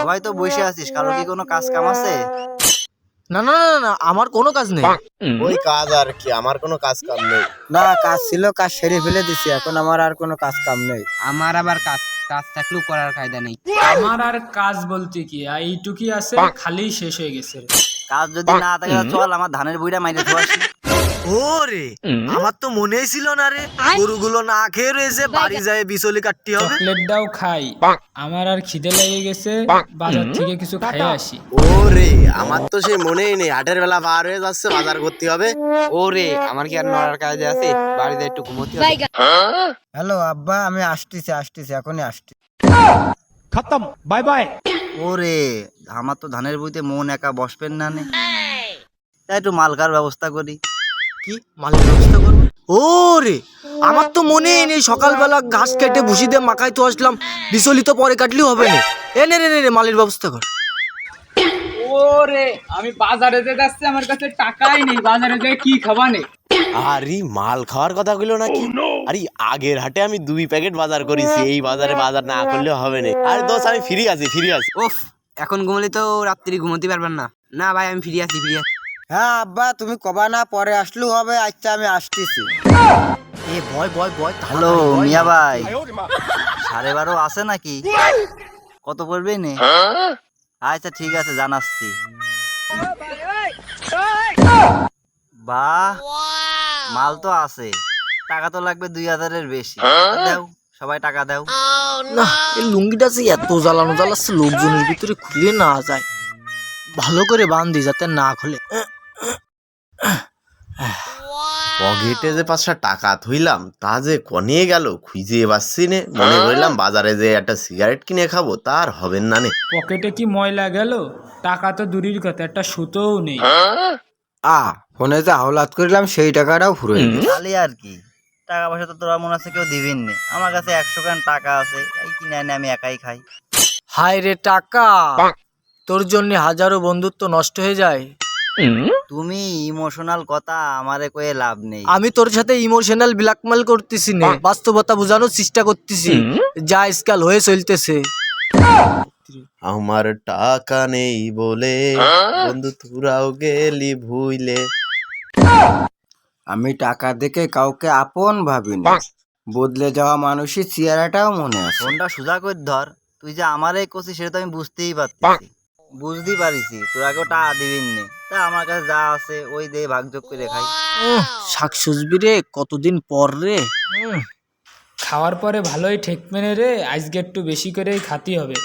সবাই তো বসে আছিস, কারো কি কোনো কাজ কাম আছে? না না না না, আমার কোনো কাজ নেই। ওই কাজ আর কি, আমার কোনো কাজ কাম নেই। না, কাজ ছিল, কাজ সেরে ফেলে দিছি, এখন আমার আর কোনো কাজ কাম নেই। আমার আবার কাজ কাজ থাকলেও করার কায়দা নেই। আমার আর কাজ বলতে কি এইটুকি আছে, খালি শেষ হয়ে গেছে। কাজ যদি না থাকে তাহলে চল আমার ধানের বইটা মাইরে ধোয়া আসি। ওরে, আমার তো মনেই ছিল না রে, গরুগুলো না খেয়ে রয়েছে, বাড়ি যায় বিচলি কাটতে হবে। চকলেটটাও খাই, আমার আর খিদে লেগে গেছে, বাজার থেকে কিছু খাইয়ে আসি। ওরে, আমার তো সেই মনেই নেই, হাটের বেলা পার হয়ে যাচ্ছে, বাজার করতে হবে। ওরে, আমার কি আর নড়ার কায়দা আছে? বাড়িতে একটু ঘুমোতে হবে। হ্যালো আব্বা, আমি আসতেছি, এখনই আসছি। खत्म बाय बाय। ওরে, আমার তো ধানের বইতে মন একা বসবেন না নে, তাই একটু মালকার ব্যবস্থা করি। কি মালের ব্যবস্থা করবো? ওরে, আমার তো মনেই নেই, সকালবেলা ঘাস কেটে ভুসি দিয়ে মাখাই তো আসলাম, বিচলি তো পরে কাটলেও হবে না। এ নে নে নে, মালের ব্যবস্থা কর। ওরে, আমি বাজারে যেতে যাচ্ছি, আমার কাছে টাকাই নেই, বাজারে যেয়ে কি খাবা নেই। আরে মাল খাওয়ার কথা গুলো নাকি? আরে আগের হাটে আমি 2 প্যাকেট বাজার করেছি, এই বাজারে বাজার না করলে হবে না। আরে দোস্ত, আমি ফ্রি আছি। ওফ, এখন ঘুমলে তো রাত্রি ঘুমোতে পারবেন না। না ভাই, আমি ফিরে আসি। হ্যাঁ আব্বা, তুমি কবা না, পরে আসলেও হবে। আচ্ছা, আমি আসতেছি। এ বয় বয় বয়, হ্যালো মিয়া ভাই, 12:30 আছে নাকি? কত পড়বে নে? আচ্ছা ঠিক আছে, জানাচ্ছি। বাহ, মাল তো আছে, টাকা তো লাগবে 2000-এর বেশি। দাও, সবাই টাকা দাও। না, এই লুঙ্গিটা যে এত জ্বালানো জ্বালাচ্ছে, লোকজনের ভিতরে খুলে না যায়, ভালো করে বান্ধি যাতে না খুলে। পকেটে যে 5টা টাকা থইলাম, তা যে কনিয়ে গেল খুঁজে পাচ্ছি নে। মনে করলাম বাজারে যে একটা সিগারেট কিনে খাবো, তার হবেন না নে। পকেটে কি ময়লা গেল? টাকা তো দূরের কথা, একটা সুতোও নেই। ফোনে যে আহ্লাদ করিলাম, সেই টাকাটাও ফুরোয় গেছে। খালি আর কি, টাকা পয়সা তো তোরা মনে আছে কেউ দিবেন নি। আমার কাছে 100 গ্রাম টাকা আছে, এই কিনে এনে আমি একাই খাই। হায় রে টাকা, তোর জন্য হাজারো বন্ধুত্ব নষ্ট হয়ে যায়। তুমি ইমোশনাল কথা আমারে কয়ে লাভ নেই। আমি তোর সাথে ইমোশনাল ব্ল্যাকমেল করতেছি না, বাস্তবতা বোঝানোর চেষ্টা করতেছি, যা আজকাল হয়ে চলতেছে। আমার টাকা নেই বলে বন্ধু তোরাও গেলি ভুইলে। আমি টাকা দেখে কাউকে আপন ভাবিনি, বদলে যাওয়া মানুষের চেহারাটাও মনে আছে। ফোনটা সোজা করে ধর, তুই যে আমারে করছিস সেটা তো আমি বুঝতেই পারতেছি, বুঝতেই পারিছি তোরা কেউ টাকা দিবেন নে। তা আমার কাছে যা আছে ওই দিয়ে ভাগযোগ করে খাই। শাক সুজবি রে, কতদিন পর রে। খাওয়ার পরে ভালোই ঠেক মেনে রে, আজকে একটু বেশি করেই খাতি হবে।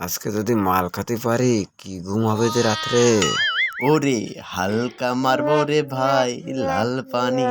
আজকে যদি মাল খেতে পারি, কি ঘুম হবে যে রাত্রে। ওরে হালকা মারবো রে ভাই লাল পানি।